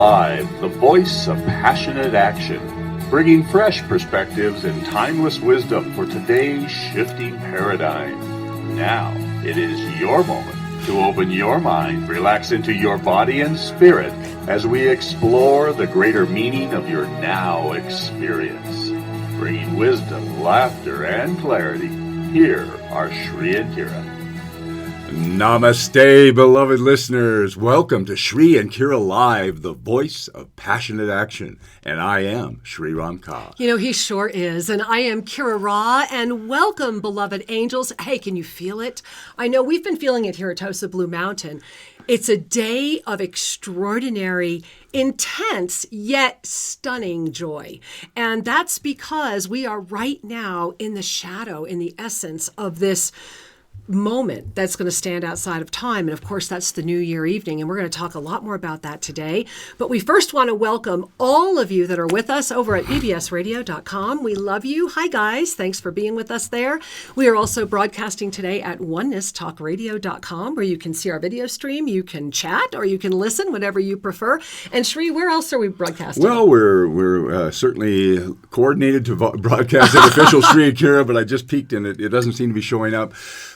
Live, the voice of passionate action, bringing fresh perspectives and timeless wisdom for today's shifting paradigm. Now, it is your moment to open your mind, relax into your body and spirit as we explore the greater meaning of your now experience. Bringing wisdom, laughter, and clarity, here are Shri and Kira. Namaste, beloved listeners. Welcome to Shri and Kira Live, the voice of passionate action. And I am Shri Ramka. You know, he sure is. And I am Kira Ra. And welcome, beloved angels. Hey, can you feel it? I know we've been feeling it here at TOSA Blue Mountain. It's a day of extraordinary, intense, yet stunning joy. And that's because we are right now in the shadow, in the essence of this moment that's going to stand outside of time. And of course, that's the New Year evening. And we're going to talk a lot more about that today. But we first want to welcome all of you that are with us over at bbsradio.com. We love you. Hi, guys. Thanks for being with us there. We are also broadcasting today at onenesstalkradio.com, where you can see our video stream. You can chat or you can listen, whatever you prefer. And Shri, where else are we broadcasting? Well, we're certainly coordinated to broadcast an official Shri and Kira, but I just peeked and it doesn't seem to be showing up.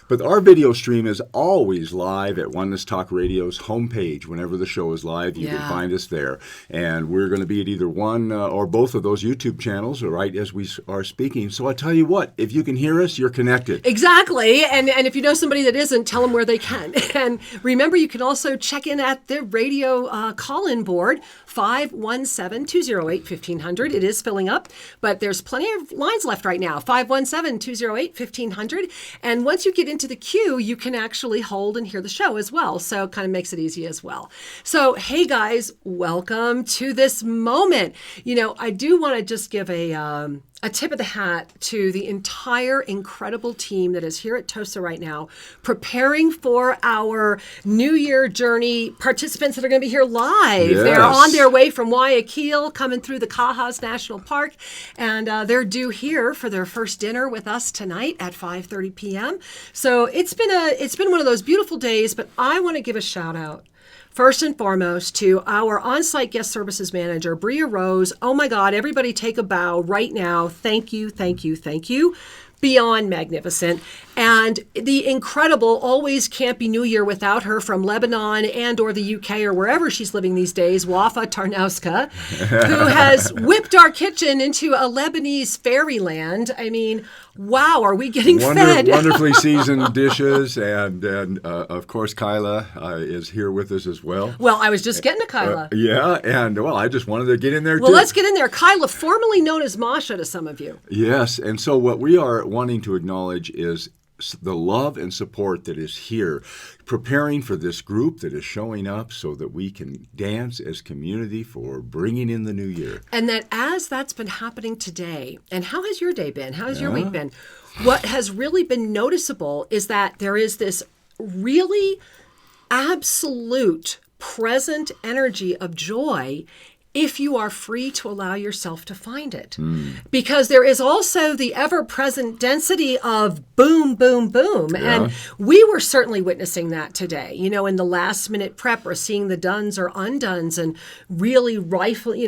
But our video stream is always live at Oneness Talk Radio's homepage. Whenever the show is live, you can find us there. And we're going to be at either one or both of those YouTube channels right as we are speaking. So I tell you what, if you can hear us, you're connected. Exactly. And if you know somebody that isn't, tell them where they can. And remember, you can also check in at the radio call-in board, 517-208-1500. It is filling up, but there's plenty of lines left right now, 517-208-1500. And once you get into the queue, you can actually hold and hear the show as well. So it kind of makes it easy as well. So, hey guys, welcome to this moment. You know, I do want to just give a tip of the hat to the entire incredible team that is here at TOSA right now, preparing for our New Year journey participants that are going to be here live. Yes. They're on their way from Guayaquil, coming through the Cajas National Park, and they're due here for their first dinner with us tonight at 5:30 p.m. So it's been one of those beautiful days, but I want to give a shout out first and foremost to our on-site guest services manager, Bria Rose. Oh my God, everybody take a bow right now. Thank you, thank you, thank you. Beyond magnificent. And the incredible, always can't be New Year without her, from Lebanon and or the UK or wherever she's living these days, Wafa Tarnowska, who has whipped our kitchen into a Lebanese fairyland. I mean, wow, are we getting fed? Wonderfully seasoned dishes. And of course, Kyla is here with us as well. Well, I was just getting to Kyla. I just wanted to get in there, Well, too. let's get in there. Kyla, formerly known as Masha to some of you. Yes, and so what we are wanting to acknowledge is the love and support that is here, preparing for this group that is showing up so that we can dance as community for bringing in the new year. And that as that's been happening today, and how has your day been? How has your week been? What has really been noticeable is that there is this really absolute present energy of joy if you are free to allow yourself to find it. Because there is also the ever-present density of boom, boom, boom. Yeah. And we were certainly witnessing that today, you know, in the last-minute prep or seeing the dones or undones and really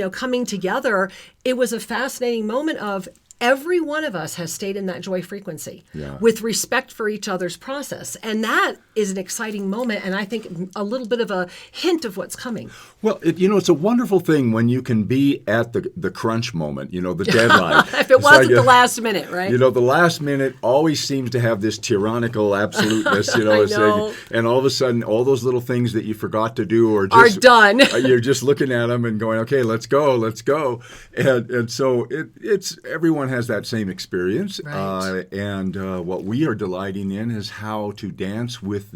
coming together. It was a fascinating moment of every one of us has stayed in that joy frequency with respect for each other's process. And that is an exciting moment, and I think a little bit of a hint of what's coming. Well, it's a wonderful thing when you can be at the crunch moment, the deadline. If it wasn't the last minute, right? The last minute always seems to have this tyrannical absoluteness, I know. And all of a sudden, all those little things that you forgot to do are done. You're just looking at them and going, okay, let's go. And so it's everyone has that same experience. Right. And what we are delighting in is how to dance with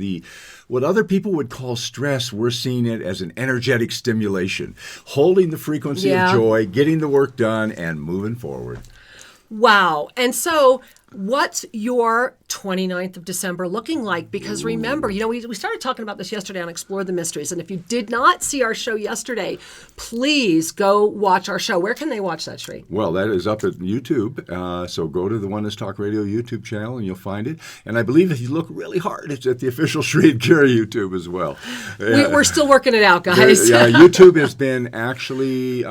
what other people would call stress. We're seeing it as an energetic stimulation, holding the frequency of joy, getting the work done, and moving forward. Wow. And so what's your 29th of December looking like? Because remember, we started talking about this yesterday on Explore the Mysteries. And if you did not see our show yesterday, please go watch our show. Where can they watch that, Sri? Well, that is up at YouTube. So go to the Oneness Talk Radio YouTube channel and you'll find it. And I believe if you look really hard, it's at the official Sri and Kira YouTube as well. We're still working it out, guys. YouTube has been actually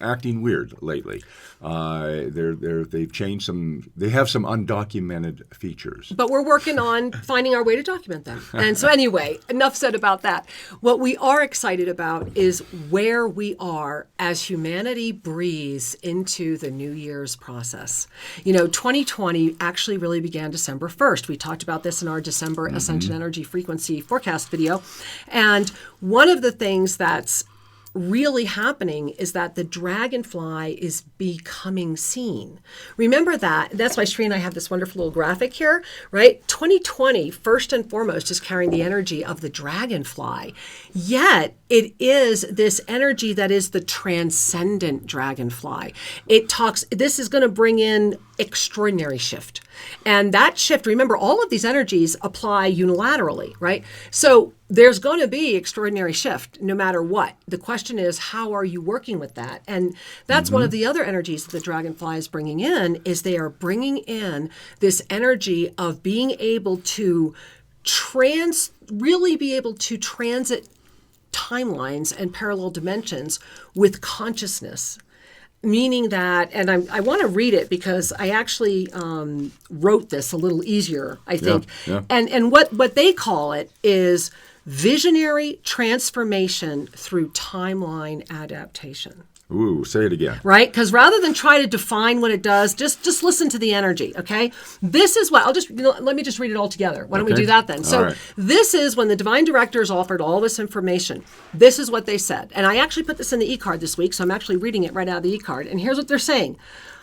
acting weird lately. They've changed some. They have some undocumented features. But we're working on finding our way to document them. And so anyway, enough said about that. What we are excited about is where we are as humanity breathes into the New Year's process. 2020 actually really began December 1st. We talked about this in our December Ascension Energy Frequency Forecast video. And one of the things that's really happening is that the dragonfly is becoming seen. Remember that. That's why Sri and I have this wonderful little graphic here, right? 2020, first and foremost, is carrying the energy of the dragonfly. Yet, it is this energy that is the transcendent dragonfly. This is going to bring in extraordinary shift. And that shift, remember, all of these energies apply unilaterally, right? So there's going to be extraordinary shift no matter what. The question is, how are you working with that? And that's one of the other energies that the dragonfly is bringing in, is they are bringing in this energy of being able to really be able to transit timelines and parallel dimensions with consciousness. Meaning that, and I want to read it because I actually wrote this a little easier, I think. Yeah. And what they call it is visionary transformation through timeline adaptation. Ooh, say it again. Right? Because rather than try to define what it does, just listen to the energy, okay? This is what, let me just read it all together. Why don't we do that then? So This is when the divine directors offered all this information. This is what they said. And I actually put this in the e-card this week, so I'm actually reading it right out of the e-card. And here's what they're saying.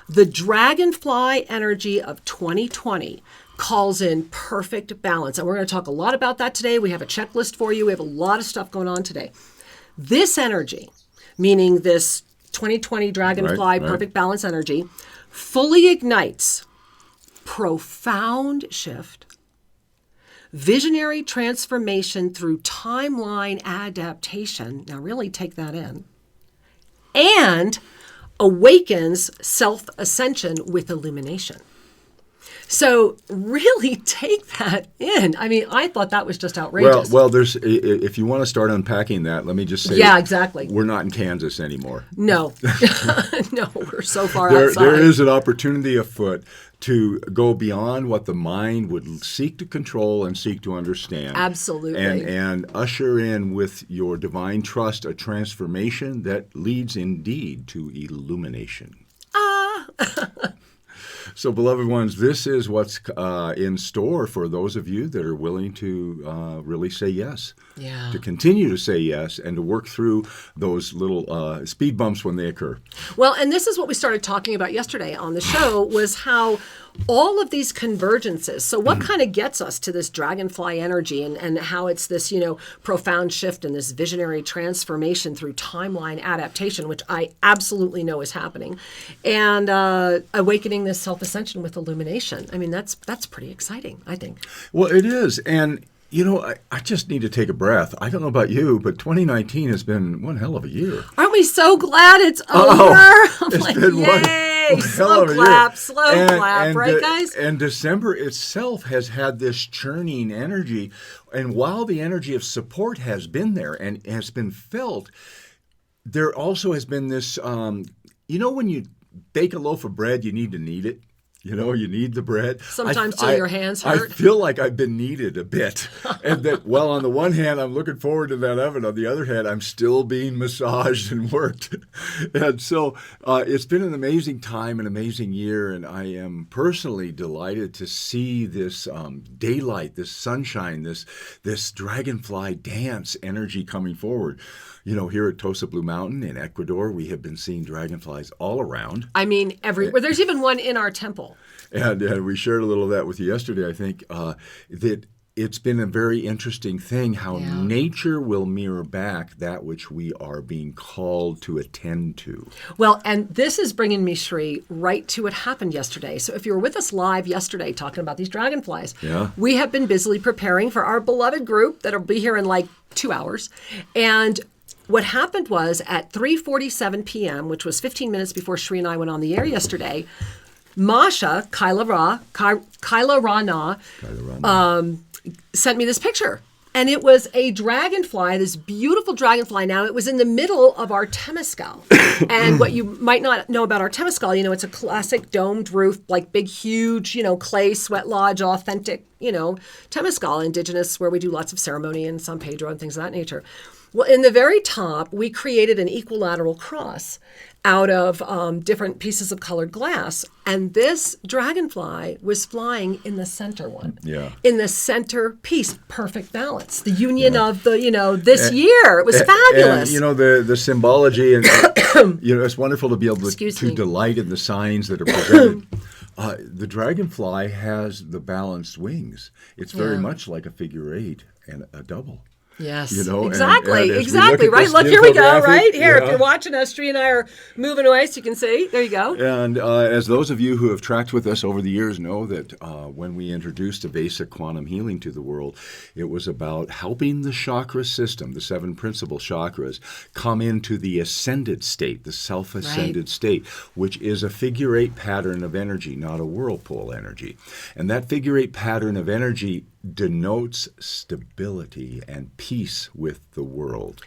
The dragonfly energy of 2020 calls in perfect balance. And we're going to talk a lot about that today. We have a checklist for you. We have a lot of stuff going on today. This energy, meaning this 2020 dragonfly perfect balance energy, fully ignites profound shift, visionary transformation through timeline adaptation. Now really take that in. And awakens self-ascension with illumination. So really take that in. I mean, I thought that was just outrageous. Well, there's, if you want to start unpacking that, let me just say, exactly. We're not in Kansas anymore. No, no, we're so far outside. There is an opportunity afoot to go beyond what the mind would seek to control and seek to understand. Absolutely. And usher in with your divine trust a transformation that leads indeed to illumination. So, beloved ones, this is what's in store for those of you that are willing to really say yes. Yeah. To continue to say yes and to work through those little speed bumps when they occur. Well, and this is what we started talking about yesterday on the show, was how all of these convergences. So what kind of gets us to this dragonfly energy and how it's this, profound shift and this visionary transformation through timeline adaptation, which I absolutely know is happening, and awakening this self-ascension with illumination. I mean, that's pretty exciting, I think. Well, it is. And I just need to take a breath. I don't know about you, but 2019 has been one hell of a year. Aren't we so glad it's over? It's been yay! Slow clap, right, guys? And December itself has had this churning energy. And while the energy of support has been there and has been felt, there also has been this, when you bake a loaf of bread, you need to knead it. You need the bread. Sometimes till your hands hurt. I feel like I've been kneaded a bit. And that, well, on the one hand, I'm looking forward to that oven. On the other hand, I'm still being massaged and worked. And so it's been an amazing time, an amazing year. And I am personally delighted to see this daylight, this sunshine, this dragonfly dance energy coming forward. Here at TOSA Blue Mountain in Ecuador, we have been seeing dragonflies all around. I mean, everywhere. There's even one in our temple. And we shared a little of that with you yesterday, I think, that it's been a very interesting thing how Yeah. nature will mirror back that which we are being called to attend to. Well, and this is bringing me, Sri, right to what happened yesterday. So if you were with us live yesterday talking about these dragonflies, Yeah. we have been busily preparing for our beloved group that'll be here in like 2 hours. And what happened was at 3:47 p.m., which was 15 minutes before Sri and I went on the air yesterday, Masha, Kyla Rana, sent me this picture. And it was a dragonfly, this beautiful dragonfly. Now, it was in the middle of our Temescal. And what you might not know about our Temescal, it's a classic domed roof, like big, huge, clay, sweat lodge, authentic, Temescal, indigenous, where we do lots of ceremony in San Pedro and things of that nature. Well, in the very top, we created an equilateral cross out of different pieces of colored glass. And this dragonfly was flying in the center one. Yeah. In the center piece. Perfect balance. The union of the, this year. It was fabulous. And, the symbology, and, it's wonderful to be able to delight in the signs that are presented. The dragonfly has the balanced wings. It's very much like a figure 8 and a double. Yes, exactly, exactly, right? Look, here we go, right? Here, if you're watching us, Sri and I are moving away so you can see. There you go. And as those of you who have tracked with us over the years know that when we introduced a basic quantum healing to the world, it was about helping the chakra system, the 7 principal chakras, come into the ascended state, the self-ascended state, which is a figure 8 pattern of energy, not a whirlpool energy. And that figure 8 pattern of energy denotes stability and peace with the world.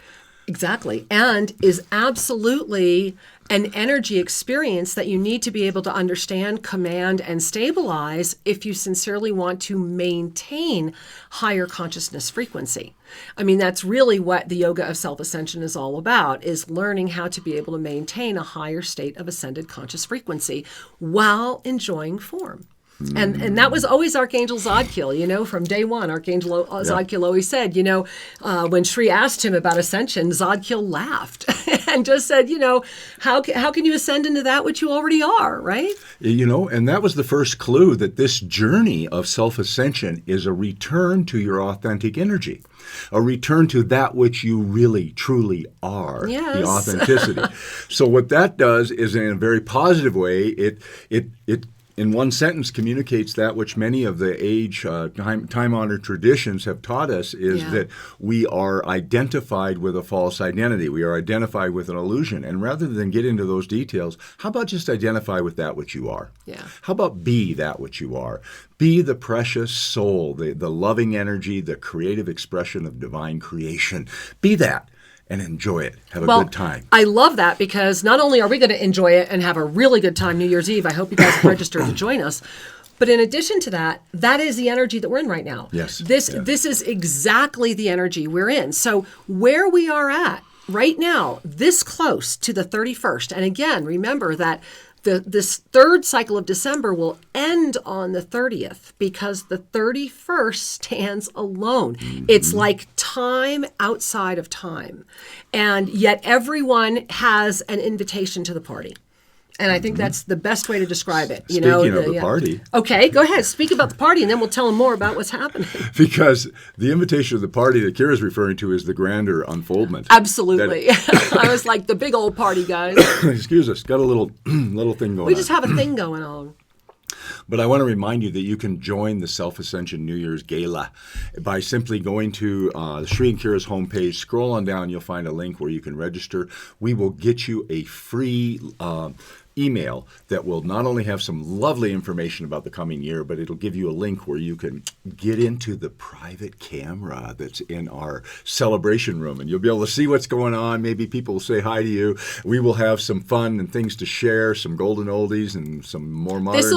Exactly. And is absolutely an energy experience that you need to be able to understand, command, and stabilize if you sincerely want to maintain higher consciousness frequency. I mean, that's really what the yoga of self-ascension is all about, is learning how to be able to maintain a higher state of ascended conscious frequency while enjoying form. And that was always Archangel Zadkiel, from day one. Archangel Zadkiel always said, when Sri asked him about ascension, Zadkiel laughed and just said, how can you ascend into that which you already are, right? And that was the first clue that this journey of self-ascension is a return to your authentic energy, a return to that which you really, truly are, the authenticity. So what that does is, in a very positive way, it in one sentence communicates that which many of the time-honored traditions have taught us, is that we are identified with a false identity. We are identified with an illusion. And rather than get into those details, how about just identify with that which you are? Yeah. How about be that which you are? Be the precious soul, the loving energy, the creative expression of divine creation. Be that. And enjoy it. Have a good time. I love that, because not only are we going to enjoy it and have a really good time New Year's Eve, I hope you guys have registered to join us, but in addition to that, that is the energy that we're in right now. Yes. This is exactly the energy we're in. So where we are at right now, this close to the 31st, and again, remember that this third cycle of December will end on the 30th, because the 31st stands alone. Mm-hmm. It's like time outside of time. And yet everyone has an invitation to the party. And I think that's the best way to describe it. Speaking of the party. Okay, go ahead. Speak about the party, and then we'll tell them more about what's happening. Because the invitation of the party that Kira's referring to is the grander unfoldment. Absolutely. I was like, the big old party, guys. Excuse us. Got a little thing going on. We just have a thing going on. But I want to remind you that you can join the Self-Ascension New Year's Gala by simply going to Sri and Kira's homepage. Scroll on down. You'll find a link where you can register. We will get you a free email that will not only have some lovely information about the coming year, but it'll give you a link where you can get into the private camera that's in our celebration room, and you'll be able to see what's going on. Maybe people will say hi to you. We will have some fun and things to share, some golden oldies and some more modern music.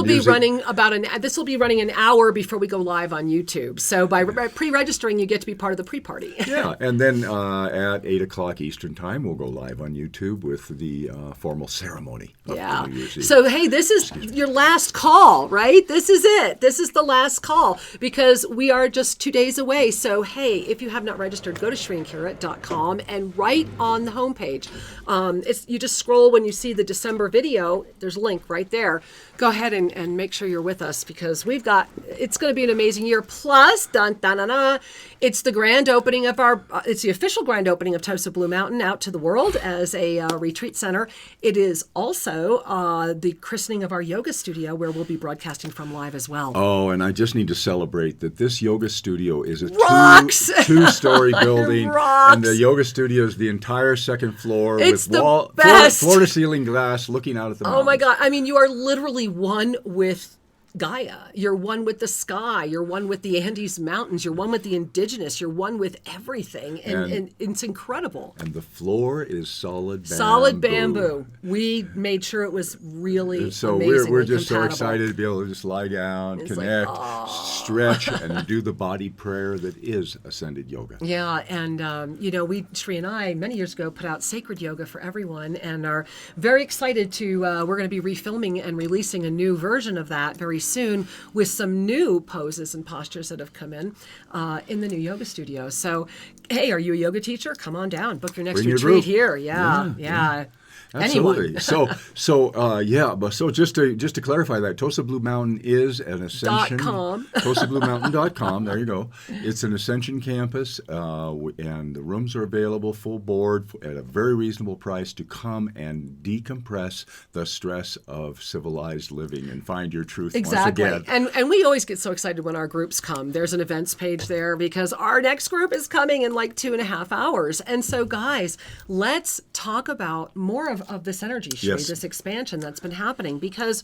This will be running an hour before we go live on YouTube. So by pre-registering, you get to be part of the pre-party. Yeah, and then at 8 o'clock Eastern Time, we'll go live on YouTube with the formal ceremony of Yeah. New Year's Eve. So, hey, this is your last call, right? This is it. This is the last call because we are just 2 days away. So, hey, if you have not registered, go to ShriandKara.com and right on the homepage, you just scroll when you see the December video. There's a link right there. Go ahead and make sure you're with us because it's going to be an amazing year. Plus, it's the grand opening of it's the official grand opening of TOSA Blue Mountain out to the world as a retreat center. It is also the christening of our yoga studio where we'll be broadcasting from live as well. Oh, and I just need to celebrate that this yoga studio is a two-story building. Rocks. And the yoga studio is the entire second floor it's with the best. floor-to-ceiling glass looking out at the mountains. Oh, my God. I mean, you are literally one with Gaia. You're one with the sky. You're one with the Andes Mountains. You're one with the indigenous. You're one with everything. And it's incredible. And the floor is solid bamboo. Solid bamboo. We made sure it was really and so amazingly we're just compatible. so excited to be able to just lie down, It's connect, like, stretch, and do the body prayer that is ascended yoga. Yeah, and Shri and I, many years ago, put out Sacred Yoga for Everyone and are very excited to, we're going to be refilming and releasing a new version of that very soon with some new poses and postures that have come in the new yoga studio. So, hey, are you a yoga teacher? Come on down. Book your next Bring your retreat group. here. Yeah. Absolutely. Anyone. So just to clarify that, TOSA Blue Mountain is an Ascension. .com. TOSABlueMountain.com. There you go. It's an Ascension campus, and the rooms are available full board at a very reasonable price to come and decompress the stress of civilized living and find your truth Exactly. once again. And we always get so excited when our groups come. There's an events page there because our next group is coming in like 2.5 hours. And so, guys, let's talk about more of this energy, Shri, Yes. this expansion that's been happening. Because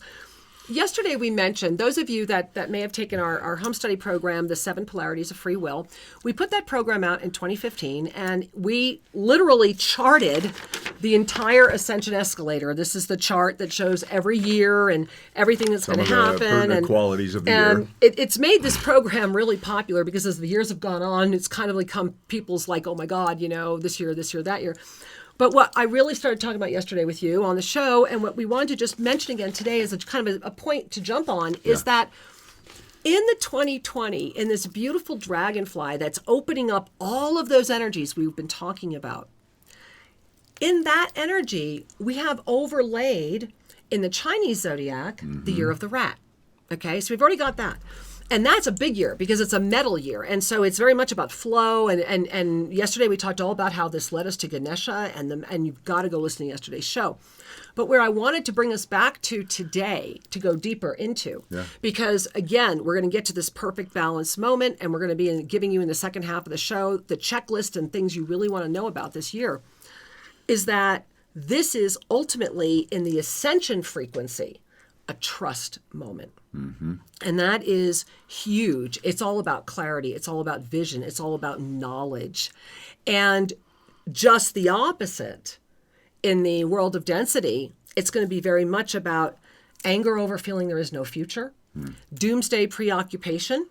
yesterday we mentioned, those of you that may have taken our home study program, The 7 Polarities of Free Will, we put that program out in 2015, and we literally charted the entire Ascension escalator. This is the chart that shows every year and everything that's going to happen. Pertinent qualities of the and year. It's made this program really popular because as the years have gone on, it's kind of become people's like, oh my God, this year, that year. But what I really started talking about yesterday with you on the show, and what we wanted to just mention again today as a kind of a point to jump on, is that in the 2020, in this beautiful dragonfly that's opening up all of those energies we've been talking about, in that energy, we have overlaid in the Chinese zodiac the year of the rat. Okay, so we've already got that. And that's a big year because it's a metal year. And so it's very much about flow. And yesterday we talked all about how this led us to Ganesha, and you've got to go listen to yesterday's show. But where I wanted to bring us back to today to go deeper into, because again, we're going to get to this perfect balance moment, and we're going to be giving you in the second half of the show the checklist and things you really want to know about this year, is that this is ultimately in the ascension frequency, a trust moment. Mm-hmm. And that is huge. It's all about clarity. It's all about vision. It's all about knowledge. And just the opposite in the world of density, it's going to be very much about anger over feeling there is no future, doomsday preoccupation,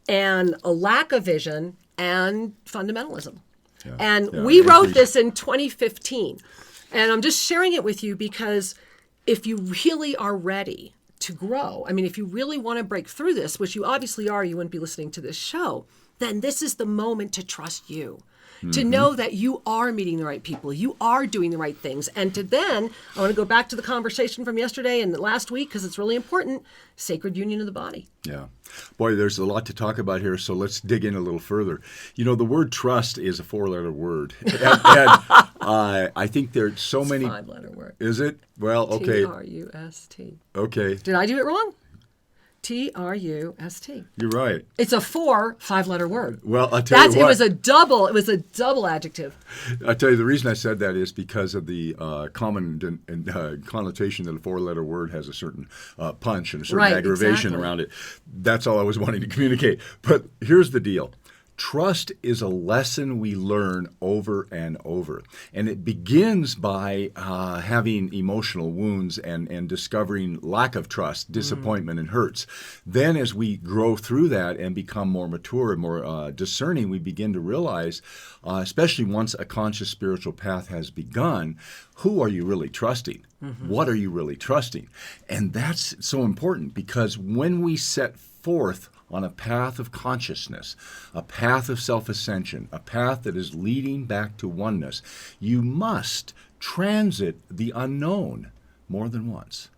and a lack of vision and fundamentalism. We wrote this in 2015. And I'm just sharing it with you because if you really are ready to grow, I mean, if you really want to break through this, which you obviously are, you wouldn't be listening to this show, then this is the moment to trust you. To know that you are meeting the right people, you are doing the right things. And to then, I want to go back to the conversation from yesterday and last week because it's really important, sacred union of the body. Yeah. Boy, there's a lot to talk about here, so let's dig in a little further. The word trust is a 4-letter word. And I think there's so many... It's a 5-letter word. Is it? Well, okay. T-R-U-S-T. Okay. Did I do it wrong? T-R-U-S-T. You're right. It's a 5-letter word. Well, I'll tell you what. It was a double adjective. I'll tell you, the reason I said that is because of the common connotation that a 4-letter word has a certain punch and a certain aggravation around it. That's all I was wanting to communicate. But here's the deal. Trust is a lesson we learn over and over. And it begins by having emotional wounds and discovering lack of trust, disappointment, and hurts. Then as we grow through that and become more mature and more discerning, we begin to realize, especially once a conscious spiritual path has begun, who are you really trusting? What are you really trusting? And that's so important, because when we set forth on a path of consciousness, a path of self-ascension, a path that is leading back to oneness, you must transit the unknown more than once.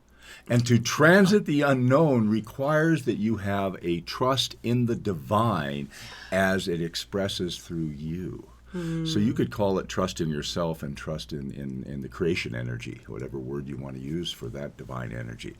And to transit the unknown requires that you have a trust in the divine as it expresses through you. So you could call it trust in yourself and trust in the creation energy, whatever word you want to use for that divine energy.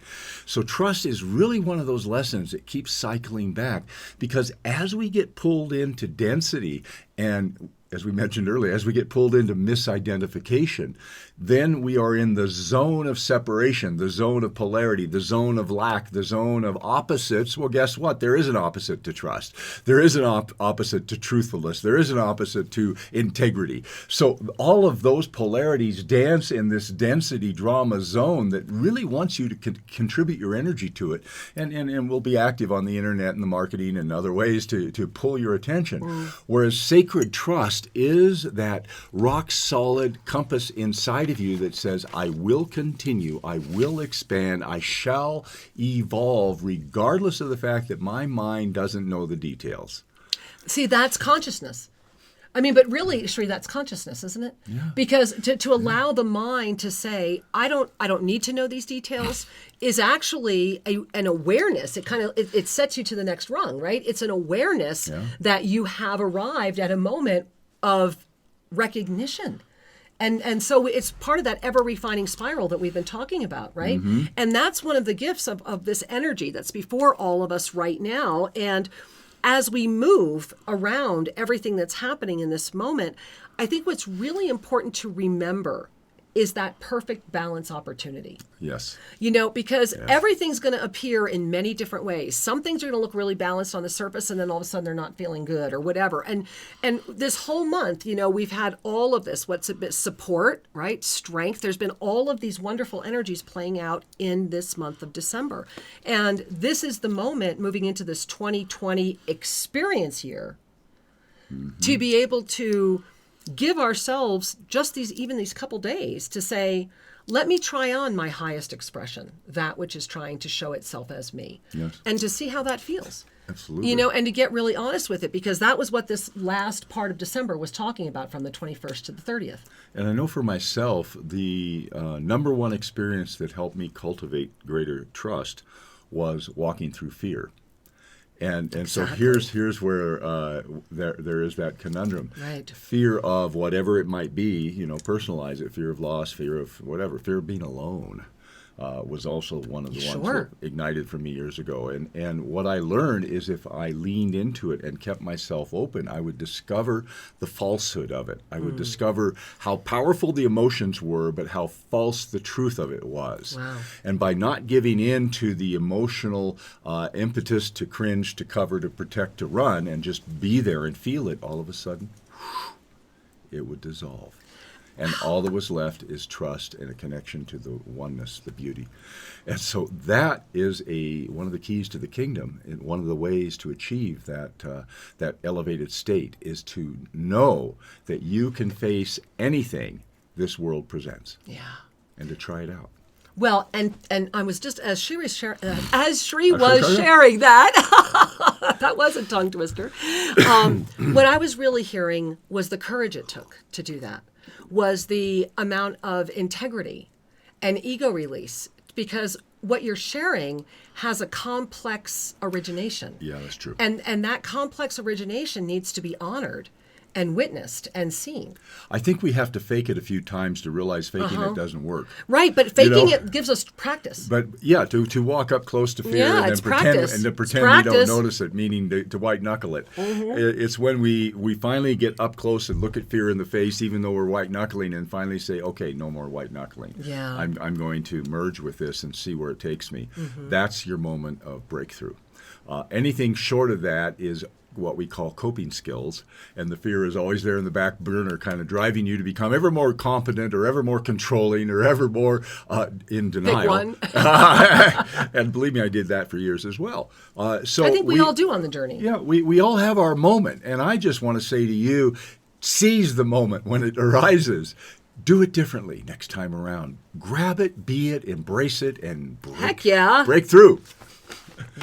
So trust is really one of those lessons that keeps cycling back, because as we get pulled into density, and as we mentioned earlier, as we get pulled into misidentification, then we are in the zone of separation, the zone of polarity, the zone of lack, the zone of opposites. Well, guess what? There is an opposite to trust. There is an opposite to truthfulness. There is an opposite to integrity. So all of those polarities dance in this density drama zone that really wants you to contribute your energy to it, and will be active on the internet and the marketing and other ways to pull your attention. Whereas sacred trust is that rock solid compass inside of you that says, I will continue, I will expand, I shall evolve, regardless of the fact that my mind doesn't know the details. See, that's consciousness. I mean, but really, Sri, that's consciousness, isn't it? Yeah. Because to allow the mind to say, I don't need to know these details, is actually an awareness. It sets you to the next rung, right? It's an awareness that you have arrived at a moment of recognition. And so it's part of that ever-refining spiral that we've been talking about, right? And that's one of the gifts of this energy that's before all of us right now. And as we move around everything that's happening in this moment, I think what's really important to remember is that perfect balance opportunity. Yes. Because everything's going to appear in many different ways. Some things are going to look really balanced on the surface, and then all of a sudden they're not feeling good or whatever. And this whole month, we've had all of this, what's a bit support, right? Strength. There's been all of these wonderful energies playing out in this month of December. And this is the moment moving into this 2020 experience year to be able to give ourselves just these couple days to say, let me try on my highest expression, that which is trying to show itself as me, and to see how that feels. Absolutely. And to get really honest with it, because that was what this last part of December was talking about, from the 21st to the 30th. And I know for myself, the number one experience that helped me cultivate greater trust was walking through fear. And Exactly. so here's where there is that conundrum. Right. Fear of whatever it might be, personalize it, fear of loss, fear of whatever, fear of being alone. Was also one of the ones that ignited for me years ago. And what I learned is if I leaned into it and kept myself open, I would discover the falsehood of it. I would discover how powerful the emotions were, but how false the truth of it was. Wow. And by not giving in to the emotional impetus to cringe, to cover, to protect, to run, and just be there and feel it, all of a sudden, it would dissolve. And all that was left is trust and a connection to the oneness, the beauty. And so that is one of the keys to the kingdom. And one of the ways to achieve that elevated state is to know that you can face anything this world presents. Yeah. And to try it out. Well, and I was just, as Shri was sharing that, that was a tongue twister. What I was really hearing was the courage it took to do that, was the amount of integrity and ego release, because what you're sharing has a complex origination. Yeah, that's true. And that complex origination needs to be honored and witnessed and seen. I think we have to fake it a few times to realize faking it doesn't work. Right, but faking it gives us practice. But yeah, to walk up close to fear and it's then pretend practice. and to pretend It's we don't practice. notice it, meaning to white knuckle it. It's when we finally get up close and look at fear in the face, even though we're white knuckling, and finally say, okay, no more white knuckling. Yeah. I'm going to merge with this and see where it takes me. That's your moment of breakthrough. Anything short of that is what we call coping skills, and the fear is always there in the back burner, kind of driving you to become ever more confident or ever more controlling or ever more in denial. Big one. And believe me, I did that for years as well. So I think we all do on the journey. Yeah, we all have our moment, and I just want to say to you, seize the moment when it arises. do it differently next time around. Grab it, be it, embrace it, and Heck yeah. break through.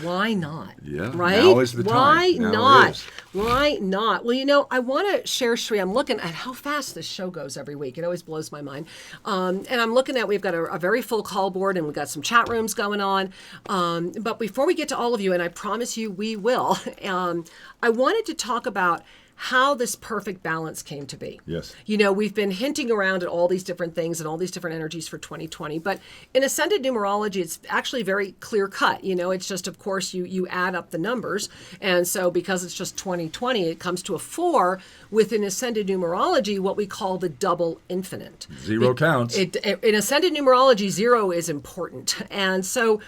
Why not? Yeah, right? now is the time. Why Now not? it is. Why not? Well, I want to share, Sri. I'm looking at how fast this show goes every week. It always blows my mind. And I'm looking at, we've got a very full call board and we've got some chat rooms going on. But before we get to all of you, and I promise you we will, I wanted to talk about how this perfect balance came to be. Yes. We've been hinting around at all these different things and all these different energies for 2020, but in Ascended Numerology, it's actually very clear cut. It's just, of course, you add up the numbers. And so because it's just 2020, it comes to a 4 within Ascended Numerology, what we call the double infinite. Zero counts. In Ascended Numerology, 0 is important. And so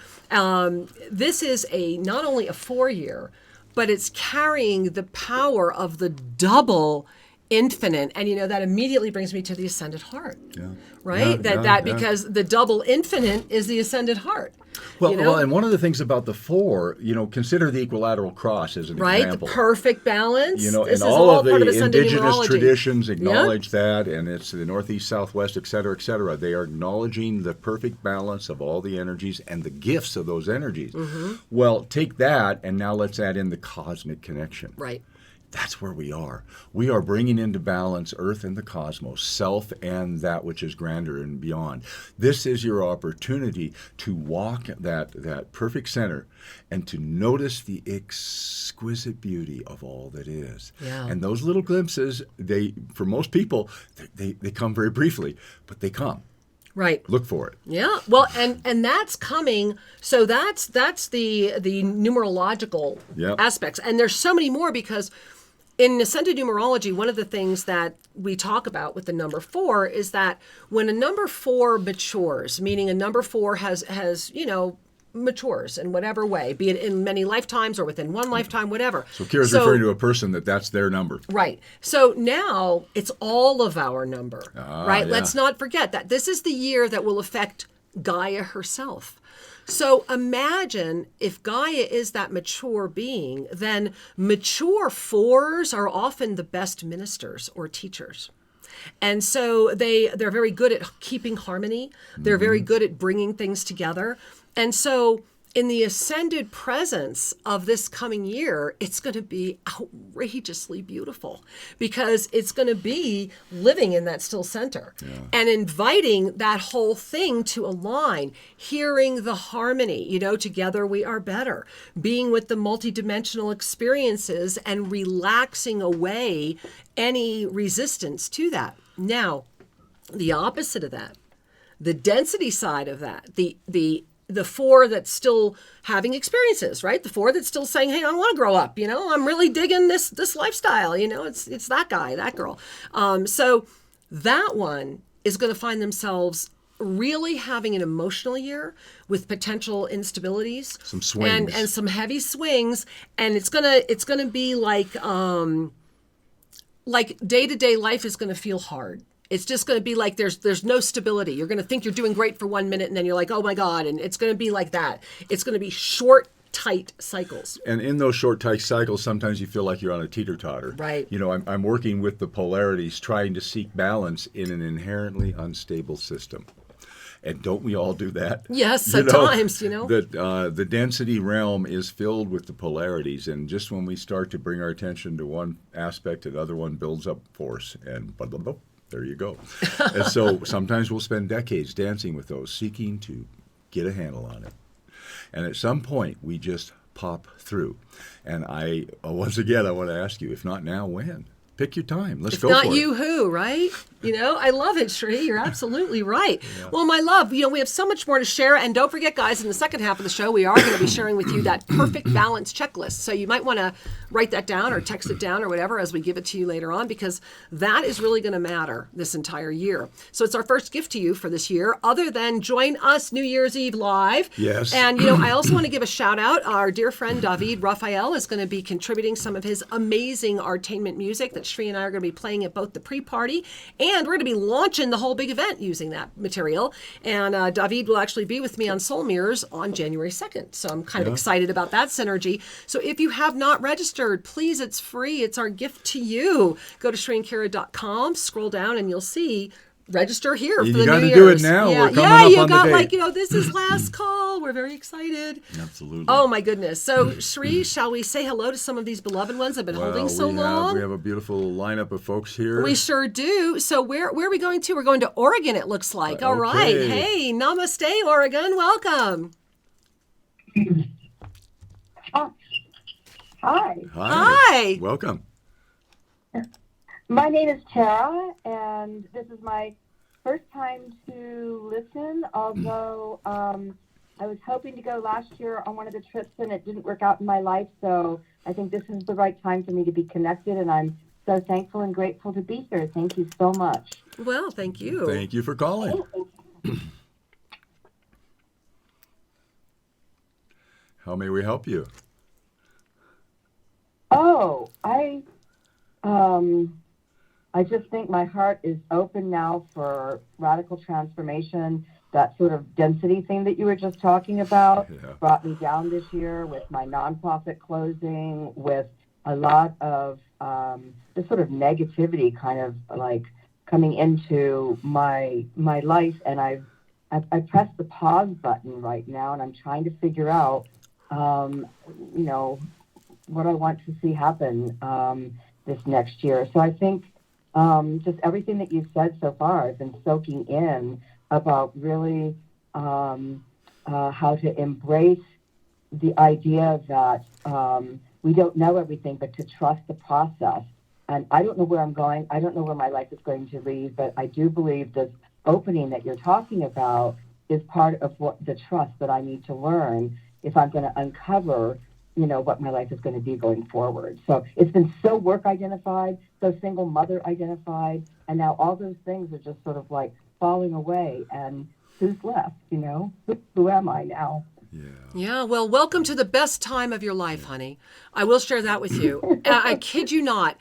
this is not only a 4-year, but it's carrying the power of the double infinite. And, that immediately brings me to the Ascended Heart, right? Because the double infinite is the Ascended Heart. Well, and one of the things about the 4, consider the equilateral cross as an example. The perfect balance. And this all of the part of indigenous traditions acknowledge that, and it's the Northeast, Southwest, et cetera, et cetera. They are acknowledging the perfect balance of all the energies and the gifts of those energies. Mm-hmm. Well, take that, and now let's add in the cosmic connection. Right. That's where we are. We are bringing into balance Earth and the cosmos, self and that which is grander and beyond. This is your opportunity to walk that perfect center and to notice the exquisite beauty of all that is. Yeah. And those little glimpses, for most people, they come very briefly, but they come. Right. Look for it. Yeah. Well, and that's coming. So that's the numerological aspects. And there's so many more because in Ascended Numerology, one of the things that we talk about with the number 4 is that when a number 4 matures, meaning a number 4 has matures in whatever way, be it in many lifetimes or within one lifetime, whatever. So Kira's referring to a person that's their number. Right. So now it's all of our number, right? Yeah. Let's not forget that this is the year that will affect Gaia herself. So imagine if Gaia is that mature being, then mature 4s are often the best ministers or teachers. And so they're very good at keeping harmony. They're very good at bringing things together. And so in the ascended presence of this coming year, it's going to be outrageously beautiful because it's going to be living in that still center and inviting that whole thing to align, hearing the harmony, together we are better, being with the multidimensional experiences and relaxing away any resistance to that. Now, the opposite of that, the density side of that, the 4 that's still having experiences, right? The 4 that's still saying, hey, I want to grow up, I'm really digging this lifestyle, it's that guy, that girl. So that one is going to find themselves really having an emotional year with potential instabilities, some swings, and some heavy swings, and it's gonna be like day-to-day life is going to feel hard. It's just going to be like there's no stability. You're going to think you're doing great for 1 minute, and then you're like, oh my God, and it's going to be like that. It's going to be short, tight cycles. And in those short, tight cycles, sometimes you feel like you're on a teeter-totter. Right. I'm working with the polarities, trying to seek balance in an inherently unstable system. And don't we all do that? Yes, at times, The density realm is filled with the polarities, and just when we start to bring our attention to one aspect, another one builds up force, and blah, blah, blah. There you go. And so sometimes we'll spend decades dancing with those, seeking to get a handle on it. And at some point, we just pop through. And once again, I want to ask you, if not now, when? Pick your time. Let's go for it. If not you, who, right? I love it, Shri. You're absolutely right. Yeah. Well, my love, we have so much more to share. And don't forget, guys, in the second half of the show, we are going to be sharing with you that perfect balance checklist. So you might want to write that down or text it down or whatever as we give it to you later on, because that is really going to matter this entire year. So it's our first gift to you for this year, other than join us New Year's Eve live. Yes. And, I also want to give a shout out. Our dear friend David Raphael is going to be contributing some of his amazing artainment music that Shri and I are going to be playing at both the pre-party, and we're going to be launching the whole big event using that material. And David will actually be with me on Soul Mirrors on January 2nd. So I'm kind of excited about that synergy. So if you have not registered, please, it's free. It's our gift to you. Go to ShriandKira.com, scroll down, and you'll see register here for You the gotta New do Year's. it now. Yeah, We're coming yeah, up you on the got date. like, this is last call. We're very excited. Absolutely. Oh my goodness. So Sri, shall we say hello to some of these beloved ones that have been holding so long? We have a beautiful lineup of folks here. We sure do. So where are we going to? We're going to Oregon, it looks like. All right. Okay. Hey, namaste, Oregon. Welcome. Hi, Hi. Welcome. my name is Tara, and this is my first time to listen, although I was hoping to go last year on one of the trips, and it didn't work out in my life, so I think this is the right time for me to be connected, and I'm so thankful and grateful to be here. Thank you so much. Well, thank you. Thank you for calling. How may we help you? Oh, I just think my heart is open now for radical transformation. That sort of density thing that you were just talking about brought me down this year with my nonprofit closing, with a lot of this sort of negativity kind of like coming into my life. And I pressed the pause button right now, and I'm trying to figure out, what I want to see happen this next year. So I think just everything that you've said so far, I've been soaking in about really how to embrace the idea that we don't know everything, but to trust the process. And I don't know where I'm going. I don't know where my life is going to lead, but I do believe this opening that you're talking about is part of what the trust that I need to learn if I'm going to uncover what my life is going to be going forward. So it's been so work identified, so single mother identified, and now all those things are just sort of like falling away. And who's left? Who am I now? Yeah, well, welcome to the best time of your life, honey. I will share that with you. I kid you not.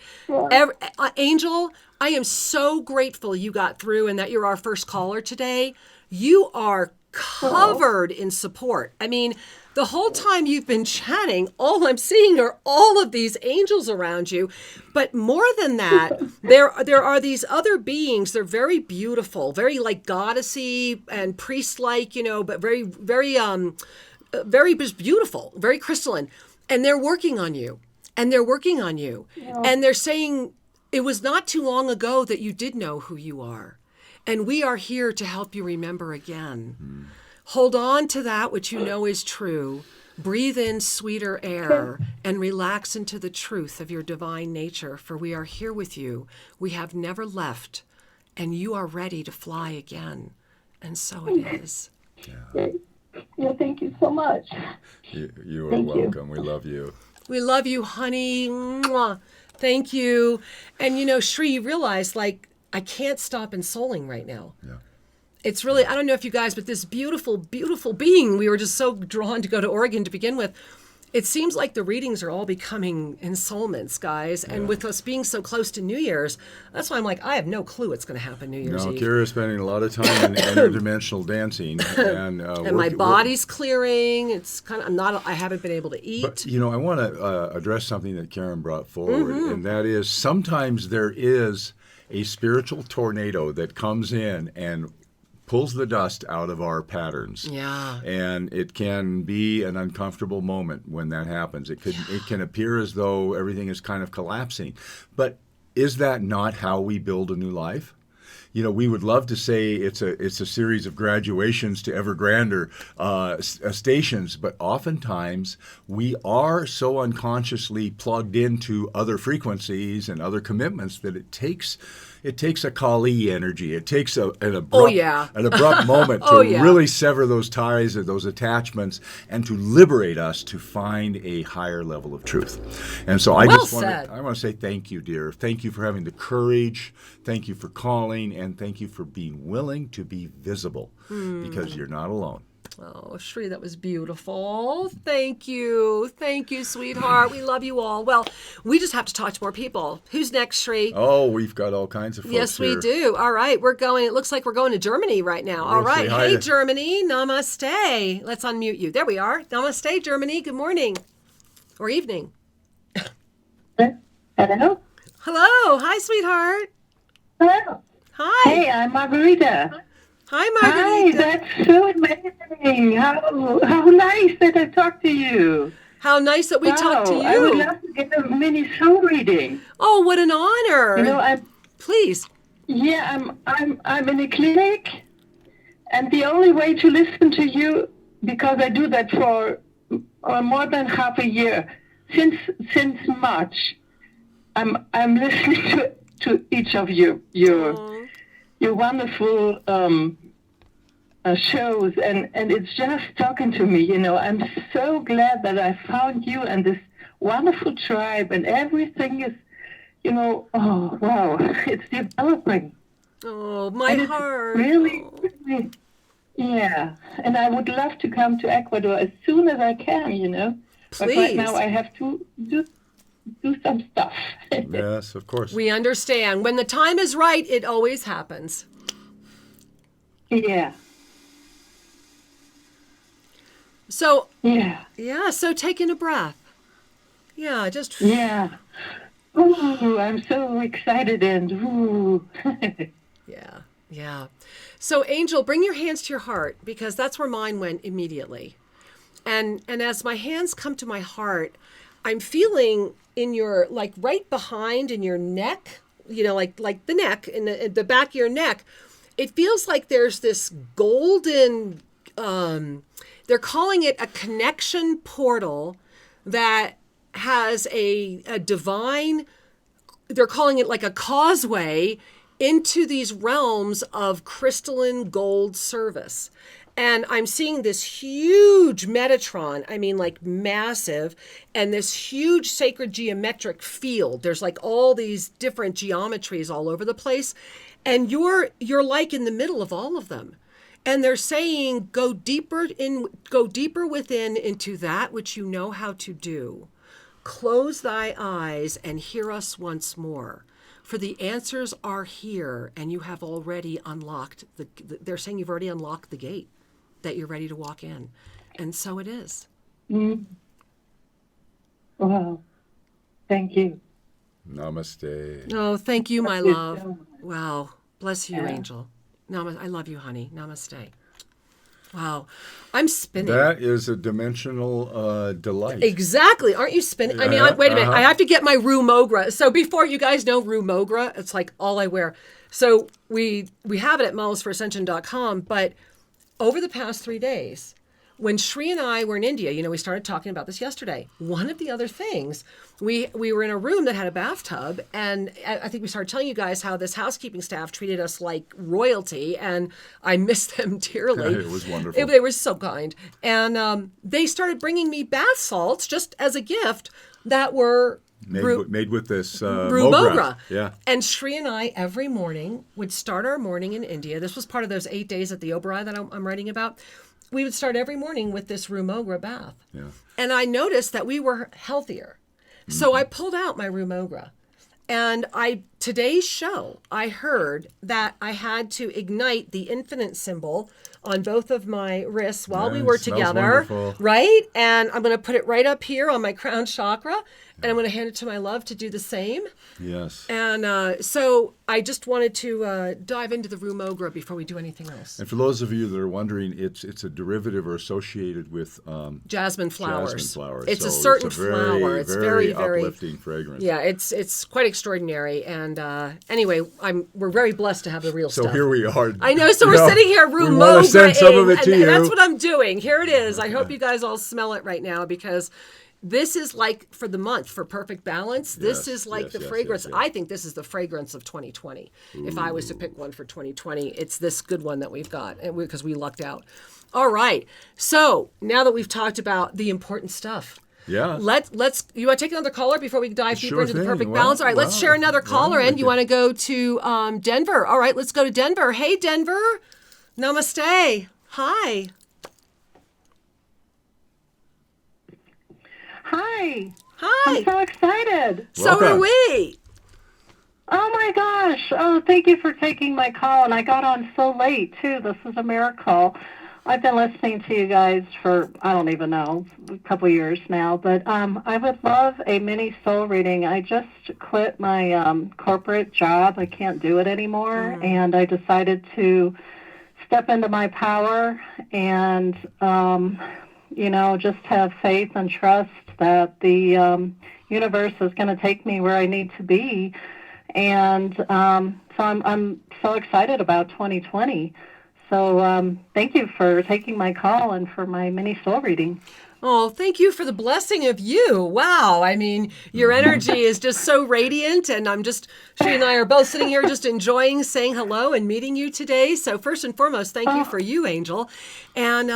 Angel, I am so grateful you got through and that you're our first caller today. You are covered in support. I mean, the whole time you've been chatting, all I'm seeing are all of these angels around you. But more than that, there are these other beings. They're very beautiful, very like goddessy and priest-like, but very, very, very just beautiful, very crystalline. And they're working on you. And they're working on you. Yeah. And they're saying it was not too long ago that you did know who you are. And we are here to help you remember again. Mm. Hold on to that which you know is true. Breathe in sweeter air and relax into the truth of your divine nature, for we are here with you. We have never left, and you are ready to fly again. And so it is. Yeah, thank you so much. You are welcome. We love you. We love you, honey. Mwah. Thank you. And, Shri, you realize, I can't stop ensouling right now. Yeah. It's really, I don't know if you guys, but this beautiful, beautiful being, we were just so drawn to go to Oregon to begin with. It seems like the readings are all becoming ensoulments, guys. And with us being so close to New Year's, that's why I'm like, I have no clue what's going to happen New Year's Eve. Kira's spending a lot of time in interdimensional dancing. And my body's clearing. It's kind of, I haven't been able to eat. But, I want to address something that Karen brought forward, and that is sometimes there is a spiritual tornado that comes in and pulls the dust out of our patterns. Yeah. And it can be an uncomfortable moment when that happens. It can appear as though everything is kind of collapsing. But is that not how we build a new life? We would love to say it's a series of graduations to ever grander stations, but oftentimes we are so unconsciously plugged into other frequencies and other commitments that it takes a Kali energy. It takes an abrupt moment to really sever those ties or those attachments and to liberate us to find a higher level of truth. And so I want to say thank you, dear. Thank you for having the courage. Thank you for calling, and thank you for being willing to be visible because you're not alone. Oh, Shri, that was beautiful. Thank you. Thank you, sweetheart. We love you all. Well, we just have to talk to more people. Who's next, Shri? Oh, we've got all kinds of folks Yes, here. we do. All right. It looks like we're going to Germany right now. All right. Hey, Germany. Namaste. Let's unmute you. There we are. Namaste, Germany. Good morning. Or evening. Hello. Hello. Hi, sweetheart. Hello. Hi. Hey, I'm Margarita. Hi, Hi, Margarita. that's so amazing. How nice that I talked to you. How nice that we talked to I would you. love to get a mini soul reading. Oh, what an honor. You know, Please. I'm in a clinic, and the only way to listen to you, because I do that for more than half a year, since March, I'm listening to each of your wonderful shows, and it's just talking to me. You know, I'm so glad that I found you and this wonderful tribe, and everything is, you know, oh wow, it's developing. Oh, my and heart. Really, yeah. And I would love to come to Ecuador as soon as I can. You know, Please. But right now I have to do some stuff. Yes, of course. We understand. When the time is right, it always happens. Yeah. So, Yeah. So take in a breath. Yeah, just. Yeah. Ooh, I'm so excited and ooh. Yeah. So, Angel, bring your hands to your heart, because that's where mine went immediately. And as my hands come to my heart, I'm feeling in your, like right behind in your neck, you know, like the neck, in the back of your neck, it feels like there's this golden, they're calling it a connection portal that has a divine, they're calling it like a causeway into these realms of crystalline gold service. And I'm seeing this huge Metatron, I mean like massive, and this huge sacred geometric field. There's like all these different geometries all over the place. And you're like in the middle of all of them. And they're saying, go deeper within into that which you know how to do. Close thy eyes and hear us once more. For the answers are here, and you have already unlocked they're saying you've already unlocked the gate, that you're ready to walk in. And so it is. Mm. Wow. Thank you. Namaste. Oh, thank you, my Thank you love. so much. Wow. Bless you, Yeah. Angel. I love you, honey. Namaste. Wow. I'm spinning. That is a dimensional delight. Exactly. Aren't you spinning? I mean, wait a minute. I have to get my Rue Mogra. So before you guys know Rue Mogra, it's like all I wear. So we have it at modelsforascension.com, but over the past 3 days, when Shri and I were in India, you know, we started talking about this yesterday. One of the other things, we were in a room that had a bathtub, and I think we started telling you guys how this housekeeping staff treated us like royalty, and I miss them dearly. It was wonderful. They were so kind. And they started bringing me bath salts just as a gift that were Made with this Rue Mogra. Mogra. Yeah. And Shri and I every morning would start our morning in India. This was part of those 8 days at the Oberoi that I'm writing about. We would start every morning with this Rue Mogra bath. Yeah. And I noticed that we were healthier. So I pulled out my Rue Mogra. And today's show, I heard that I had to ignite the infinite symbol on both of my wrists while we were smells together. wonderful. Right? And I'm going to put it right up here on my crown chakra. And I'm going to hand it to my love to do the same. Yes. And so I just wanted to dive into the Rue Mogra before we do anything else. And for those of you that are wondering, it's a derivative or associated with Jasmine flowers. jasmine flowers. It's So a certain it's a very, flower. It's very, very uplifting fragrance. Yeah, it's quite extraordinary. And anyway, we're very blessed to have the real So stuff. here we are. I know. So we're sitting here, Rue we want to send some of it to and you. that's what I'm doing. Here it is. I hope you guys all smell it right now, because this is like for the month, for perfect balance. This is like the fragrance. yes. I think this is the fragrance of 2020. If I was to pick one for 2020, it's this good one that we've got, because we lucked out. All right. So now that we've talked about the important stuff, Yeah. let's. You want to take another caller before we dive deeper Sure into the thing. perfect Well, balance? All right. Let's share another caller in. You want to go to Denver? All right. Let's go to Denver. Hey, Denver. Namaste. Hi. Hi. Hi. I'm so excited. So are Welcome. we. Oh my gosh. Oh, thank you for taking my call. And I got on so late too. This is a miracle. I've been listening to you guys for, I don't even know, a couple years now, but I would love a mini soul reading. I just quit my corporate job. I can't do it anymore, and I decided to step into my power and, just have faith and trust that the universe is going to take me where I need to be. And so I'm so excited about 2020. So thank you for taking my call and for my mini soul reading. Oh, thank you for the blessing of you. Wow. I mean, your energy is just so radiant, and she and I are both sitting here just enjoying saying hello and meeting you today. So first and foremost, thank you for you, Angel. And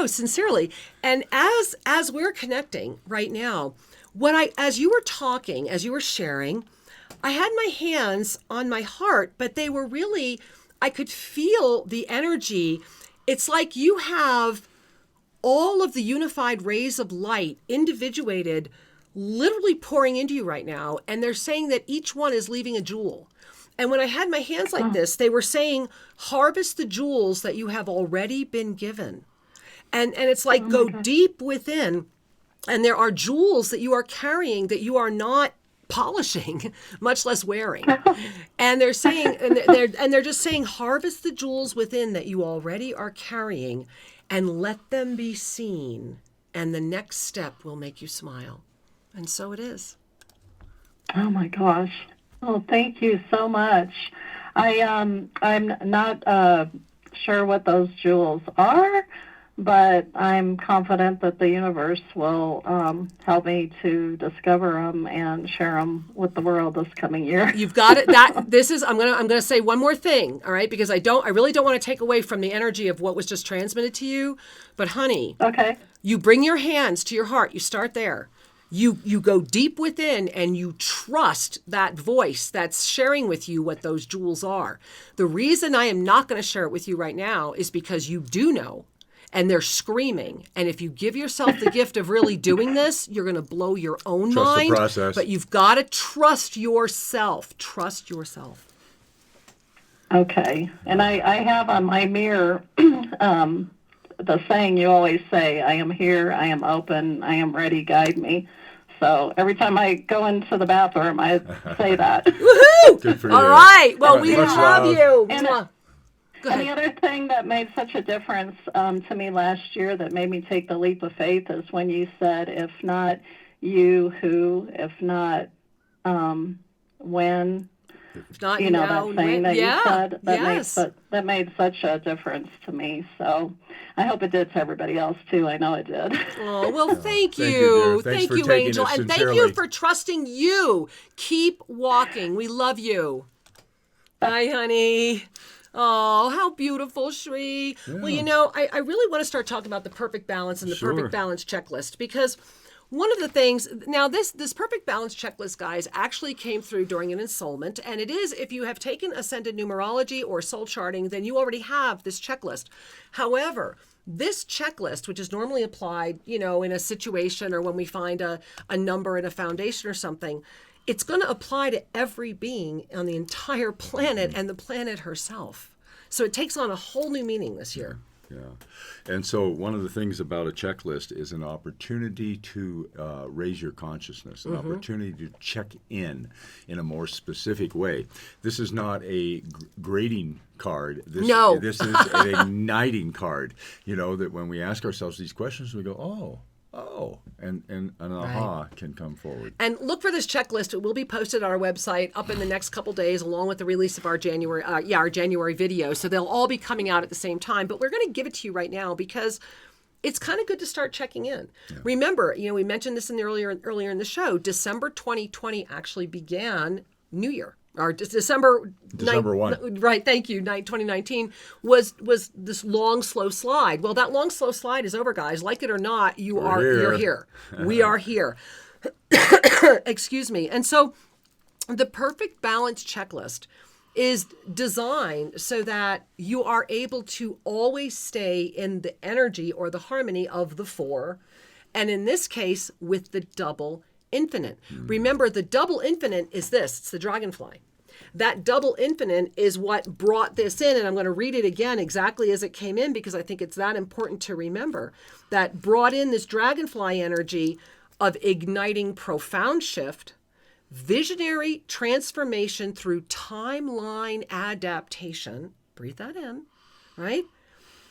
sincerely. And as we're connecting right now, as you were talking, as you were sharing, I had my hands on my heart, but they were really, I could feel the energy. It's like you have all of the unified rays of light, individuated, literally pouring into you right now. And they're saying that each one is leaving a jewel. And when I had my hands like this, they were saying, harvest the jewels that you have already been given. And it's like, go deep within. And there are jewels that you are carrying that you are not polishing, much less wearing. And they're saying, and they're just saying, harvest the jewels within that you already are carrying, and let them be seen, and the next step will make you smile. And so it is. Oh my gosh. Oh, thank you so much. I'm not sure what those jewels are, but I'm confident that the universe will help me to discover them and share them with the world this coming year. You've got it. I'm gonna say one more thing, all right? Because I really don't want to take away from the energy of what was just transmitted to you. But honey, okay, you bring your hands to your heart. You start there. You go deep within, and you trust that voice that's sharing with you what those jewels are. The reason I am not going to share it with you right now is because you do know. And they're screaming. And if you give yourself the gift of really doing this, you're going to blow your own trust mind. The process. But you've got to trust yourself. Trust yourself. Okay. And I have on my mirror the saying you always say, I am here, I am open, I am ready, guide me. So every time I go into the bathroom, I say that. Woohoo! Good for All you. right. Well, we Much love you. And the other thing that made such a difference to me last year that made me take the leap of faith is when you said, if not you, who, if not when, If not you know, now, that thing that you said, yes. that made such a difference to me. So I hope it did to everybody else too. I know it did. Oh, well, thank Thank you, you. dear. Thanks for Thank you, taking Angel. it And thank you sincerely. for trusting you. Keep walking. We love you. Bye, honey. Oh, how beautiful, Shri. Yeah. Well, you know, I really want to start talking about the perfect balance and the perfect balance checklist, because one of the things, now this perfect balance checklist, guys, actually came through during an ensoulment. And it is, if you have taken Ascended Numerology or soul charting, then you already have this checklist. However, this checklist, which is normally applied, you know, in a situation or when we find a number in a foundation or something, it's going to apply to every being on the entire planet and the planet herself. So it takes on a whole new meaning this year. Yeah. And so one of the things about a checklist is an opportunity to raise your consciousness, an opportunity to check in a more specific way. This is not a grading card. This is an igniting card. You know, that when we ask ourselves these questions, we go, oh, and an aha can come forward. And look for this checklist. It will be posted on our website up in the next couple days, along with the release of our January video. So they'll all be coming out at the same time. But we're going to give it to you right now because it's kind of good to start checking in. Yeah. Remember, you know, we mentioned this earlier in the show. December 2020 actually began New Year. Or December 1. Right, thank you. 2019 was this long, slow slide. Well, that long, slow slide is over, guys. Like it or not, you're here. We are here. Excuse me. And so the perfect balance checklist is designed so that you are able to always stay in the energy or the harmony of the four. And in this case, with the double infinite. Remember, the double infinite is this. It's the Dragonfly. that double infinite is what brought this in. And I'm going to read it again exactly as it came in, because I think it's that important to remember. That brought in this dragonfly energy of igniting profound shift, visionary transformation through timeline adaptation. Breathe that in, right?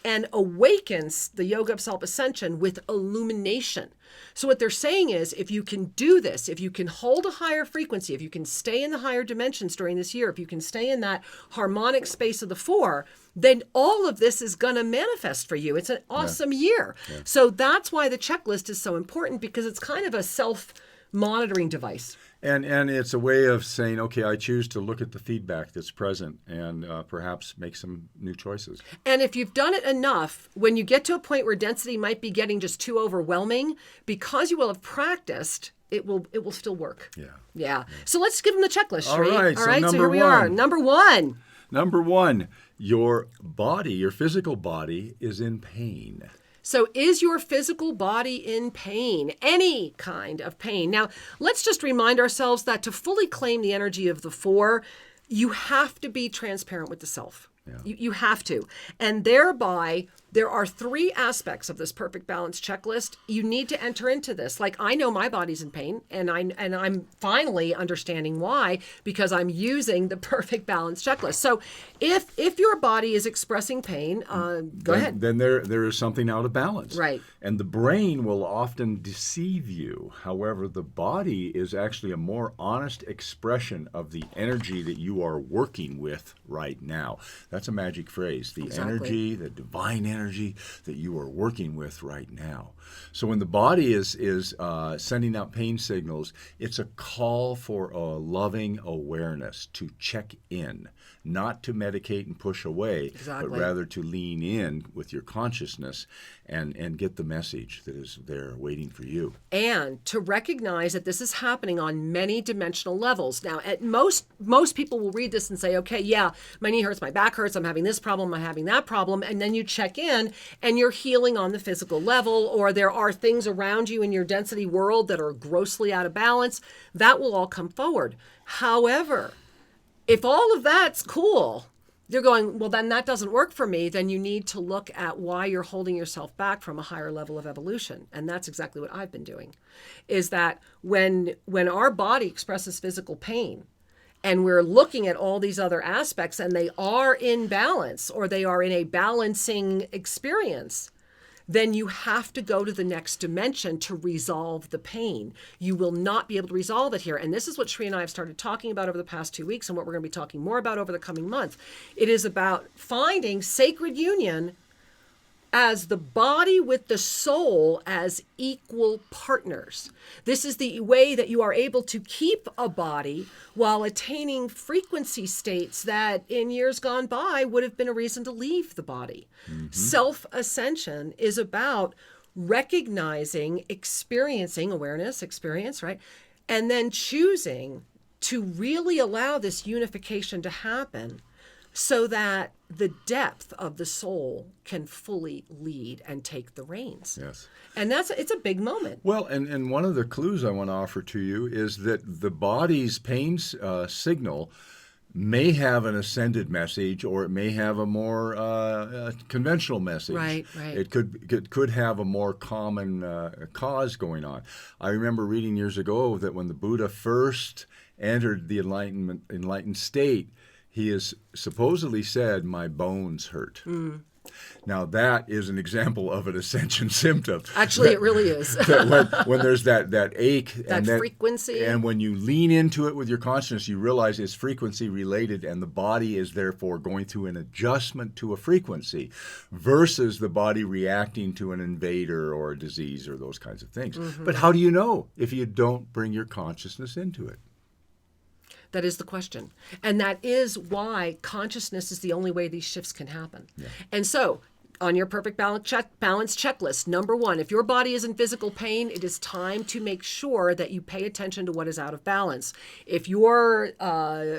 And awakens the yoga of self-ascension with illumination. So what they're saying is, if you can do this, if you can hold a higher frequency, if you can stay in the higher dimensions during this year, if you can stay in that harmonic space of the 4, then all of this is going to manifest for you. It's an awesome year. Yeah. So that's why the checklist is so important, because it's kind of a self-monitoring device. And it's a way of saying, okay, I choose to look at the feedback that's present and perhaps make some new choices. And if you've done it enough, when you get to a point where density might be getting just too overwhelming, because you will have practiced, it will still work. Yeah. So let's give them the checklist, Sri. All right. So here we are. Number one. Number one, your body, your physical body is in pain. So is your physical body in pain? Any kind of pain? Now, let's just remind ourselves that to fully claim the energy of the 4, you have to be transparent with the self. Yeah. You have to. And thereby, there are 3 aspects of this perfect balance checklist. You need to enter into this. Like, I know my body's in pain, and I'm finally understanding why, because I'm using the perfect balance checklist. So if your body is expressing pain, go ahead. Then there is something out of balance. Right. And the brain will often deceive you. However, the body is actually a more honest expression of the energy that you are working with right now. That's a magic phrase. The energy, the divine energy that you are working with right now. So when the body is sending out pain signals, it's a call for a loving awareness to check in, not to medicate and push away, but rather to lean in with your consciousness and get the message that is there waiting for you. And to recognize that this is happening on many dimensional levels. Now, at most people will read this and say, okay, yeah, my knee hurts, my back hurts, I'm having this problem, I'm having that problem. And then you check in and you're healing on the physical level, or there are things around you in your density world that are grossly out of balance. That will all come forward. However, if all of that's cool, you're going, well, then that doesn't work for me, then you need to look at why you're holding yourself back from a higher level of evolution. And that's exactly what I've been doing, is that when our body expresses physical pain, and we're looking at all these other aspects and they are in balance, or they are in a balancing experience, then you have to go to the next dimension to resolve the pain. You will not be able to resolve it here. And this is what Sri and I have started talking about over the past 2 weeks, and what we're going to be talking more about over the coming month. It is about finding sacred union as the body with the soul as equal partners. This is the way that you are able to keep a body while attaining frequency states that in years gone by would have been a reason to leave the body. Mm-hmm. Self-ascension is about recognizing, experiencing awareness, experience, right? And then choosing to really allow this unification to happen so that the depth of the soul can fully lead and take the reins. Yes. And it's a big moment. Well, and one of the clues I want to offer to you is that the body's pain signal may have an ascended message, or it may have a more conventional message. Right. It could have a more common cause going on. I remember reading years ago that when the Buddha first entered the enlightened state, he is supposedly said, "My bones hurt." Mm. Now that is an example of an ascension symptom. Actually, it really is. when there's that ache, that frequency, and when you lean into it with your consciousness, you realize it's frequency related, and the body is therefore going through an adjustment to a frequency, versus the body reacting to an invader or a disease or those kinds of things. Mm-hmm. But how do you know if you don't bring your consciousness into it? That is the question. And that is why consciousness is the only way these shifts can happen. Yeah. And so, on your perfect balance checklist, number 1, if your body is in physical pain, it is time to make sure that you pay attention to what is out of balance. If your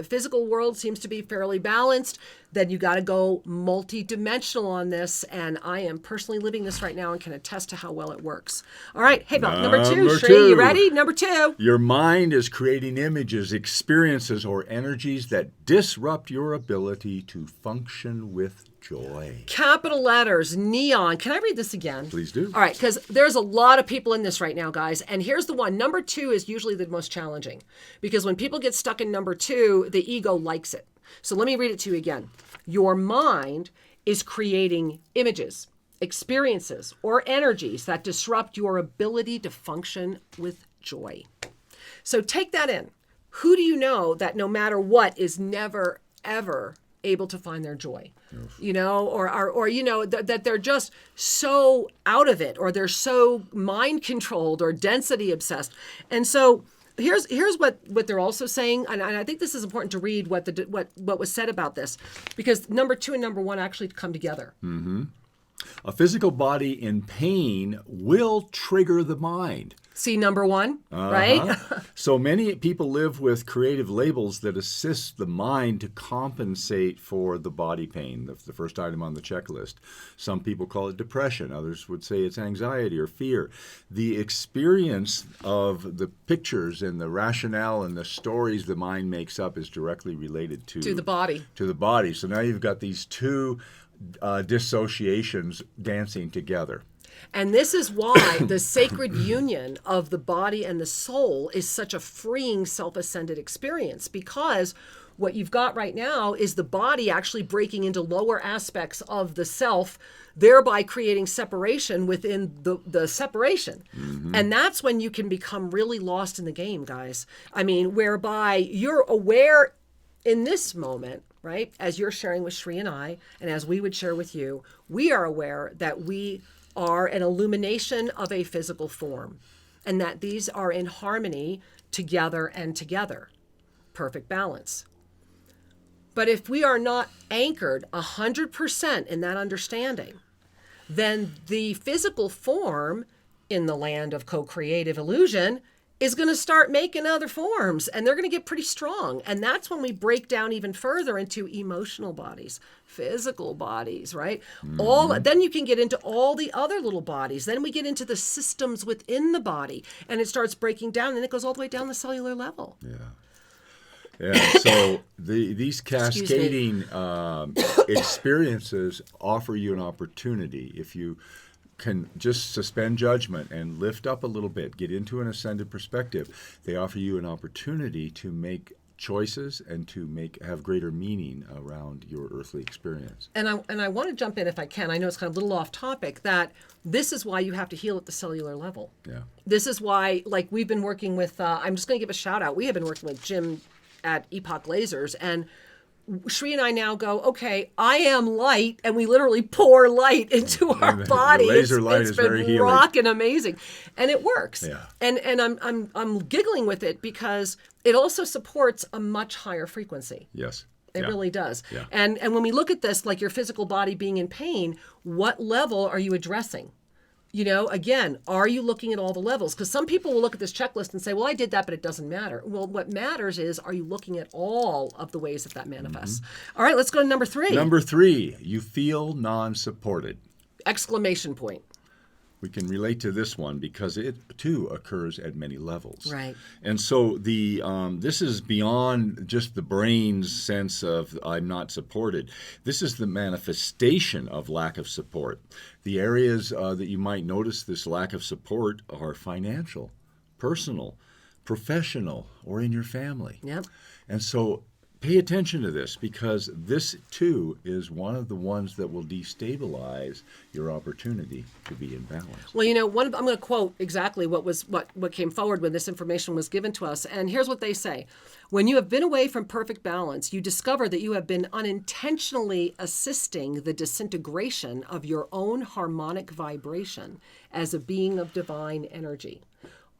physical world seems to be fairly balanced, then you got to go multi-dimensional on this. And I am personally living this right now and can attest to how well it works. All right. Hey, Bill, number two. Shree, you ready? Number 2. Your mind is creating images, experiences, or energies that disrupt your ability to function with joy. Capital letters, neon. Can I read this again? Please do. All right, because there's a lot of people in this right now, guys. And here's the one. Number 2 is usually the most challenging because when people get stuck in number 2, the ego likes it. So let me read it to you again. Your mind is creating images, experiences, or energies that disrupt your ability to function with joy. So take that in. Who do you know that no matter what is never, ever able to find their joy? You know, or you know, that they're just so out of it, or they're so mind controlled or density obsessed. And so here's what they're also saying, and I think this is important to read what was said about this, because number 2 and number 1 actually come together. Mm-hmm. A physical body in pain will trigger the mind. See number 1, right? So many people live with creative labels that assist the mind to compensate for the body pain, the first item on the checklist. Some people call it depression. Others would say it's anxiety or fear. The experience of the pictures and the rationale and the stories the mind makes up is directly related to the body. To the body. So now you've got these two dissociations dancing together. And this is why the sacred union of the body and the soul is such a freeing self-ascended experience, because what you've got right now is the body actually breaking into lower aspects of the self, thereby creating separation within the separation. Mm-hmm. And that's when you can become really lost in the game, guys. I mean, whereby you're aware in this moment, right, as you're sharing with Shree and I, and as we would share with you, we are aware that we are an illumination of a physical form, and that these are in harmony together and together. Perfect balance. But if we are not anchored 100% in that understanding, then the physical form in the land of co-creative illusion is going to start making other forms, and they're going to get pretty strong. And that's when we break down even further into emotional bodies, physical bodies, right? Mm-hmm. Then you can get into all the other little bodies. Then we get into the systems within the body, and it starts breaking down, and it goes all the way down the cellular level. Yeah. So these cascading experiences offer you an opportunity. If you can just suspend judgment and lift up a little bit, get into an ascended perspective, they offer you an opportunity to make choices and to have greater meaning around your earthly experience. And I want to jump in if I can. I know it's kind of a little off topic, that this is why you have to heal at the cellular level. Yeah. This is why, like, we've been working with, I'm just going to give a shout out. We have been working with Jim at Epoch Lasers, and Shree and I now go, okay, I am light, and we literally pour light into our body. The laser light is very healing. It's been rocking amazing, and it works. Yeah. And I'm giggling with it because it also supports a much higher frequency. Yes. It really does. Yeah. And when we look at this, like your physical body being in pain, what level are you addressing? You know, again, are you looking at all the levels? Because some people will look at this checklist and say, well, I did that, but it doesn't matter. Well, what matters is, are you looking at all of the ways that manifests? Mm-hmm. All right, let's go to number 3. Number 3, you feel non-supported. Exclamation point. We can relate to this one because it too occurs at many levels. Right. And so this is beyond just the brain's sense of I'm not supported. This is the manifestation of lack of support. The areas that you might notice this lack of support are financial, personal, professional, or in your family. Yep. And so pay attention to this, because this too is one of the ones that will destabilize your opportunity to be in balance. Well, you know, I'm going to quote exactly what came forward when this information was given to us. And here's what they say. When you have been away from perfect balance, you discover that you have been unintentionally assisting the disintegration of your own harmonic vibration as a being of divine energy.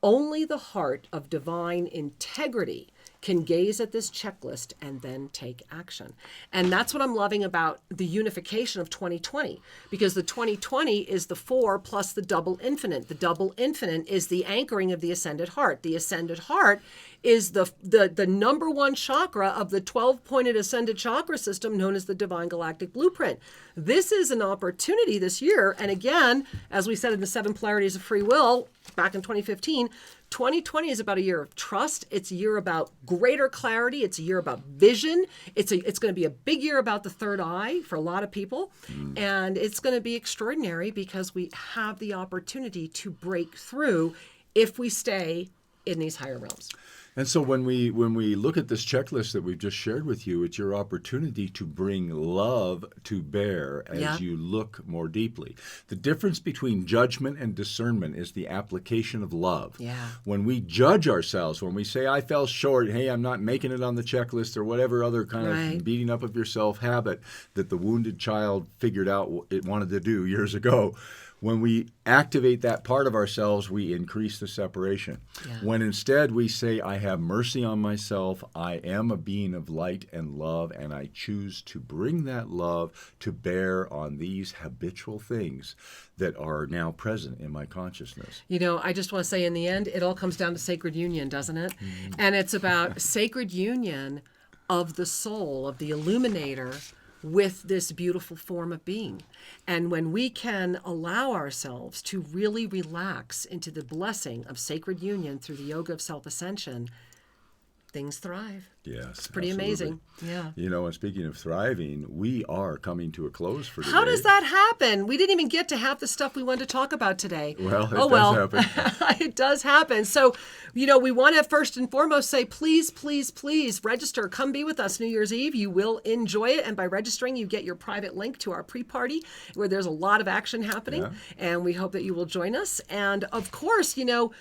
Only the heart of divine integrity can gaze at this checklist and then take action. And that's what I'm loving about the unification of 2020, because the 2020 is the 4 plus the double infinite. The double infinite is the anchoring of the ascended heart. The ascended heart is the number one chakra of the 12-pointed ascended chakra system known as the Divine Galactic Blueprint. This is an opportunity this year. And again, as we said in the 7 polarities of free will back in 2015, 2020 is about a year of trust. It's a year about greater clarity. It's a year about vision. It's going to be a big year about the third eye for a lot of people. And it's going to be extraordinary because we have the opportunity to break through if we stay in these higher realms. And so when we look at this checklist that we've just shared with you, it's your opportunity to bring love to bear as you look more deeply. The difference between judgment and discernment is the application of love. Yeah. When we judge ourselves, when we say, I fell short, hey, I'm not making it on the checklist, or whatever other kind of beating up of yourself habit that the wounded child figured out it wanted to do years ago, when we activate that part of ourselves, we increase the separation. Yeah. When instead we say, I have mercy on myself, I am a being of light and love, and I choose to bring that love to bear on these habitual things that are now present in my consciousness. You know, I just want to say in the end, it all comes down to sacred union, doesn't it? Mm-hmm. And it's about sacred union of the soul, of the illuminator, with this beautiful form of being. And when we can allow ourselves to really relax into the blessing of sacred union through the yoga of self-ascension, things thrive. Yes, it's pretty absolutely amazing. Yeah. You know, and speaking of thriving, we are coming to a close for today. How does that happen? We didn't even get to half the stuff we wanted to talk about today. Well, it does happen. It does happen. So, you know, we want to first and foremost say, please, please, please register. Come be with us New Year's Eve. You will enjoy it. And by registering, you get your private link to our pre-party where there's a lot of action happening. Yeah. And we hope that you will join us. And of course, you know,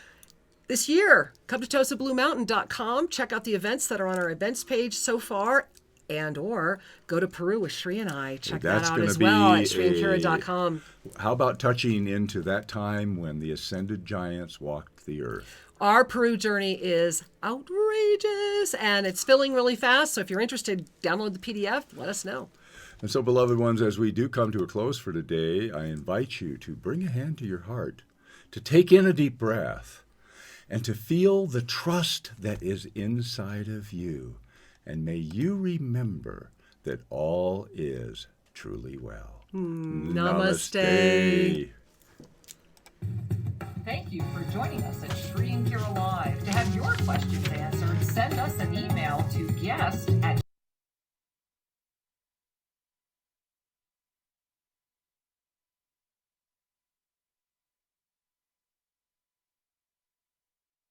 this year, come to TOSABlueMountain.com, check out the events that are on our events page so far, and or go to Peru with Shri and I. Check that out as well at ShriandKira.com. How about touching into that time when the ascended giants walked the earth? Our Peru journey is outrageous, and it's filling really fast. So if you're interested, download the PDF, let us know. And so, beloved ones, as we do come to a close for today, I invite you to bring a hand to your heart, to take in a deep breath, and to feel the trust that is inside of you. And may you remember that all is truly well. Namaste. Thank you for joining us at Shri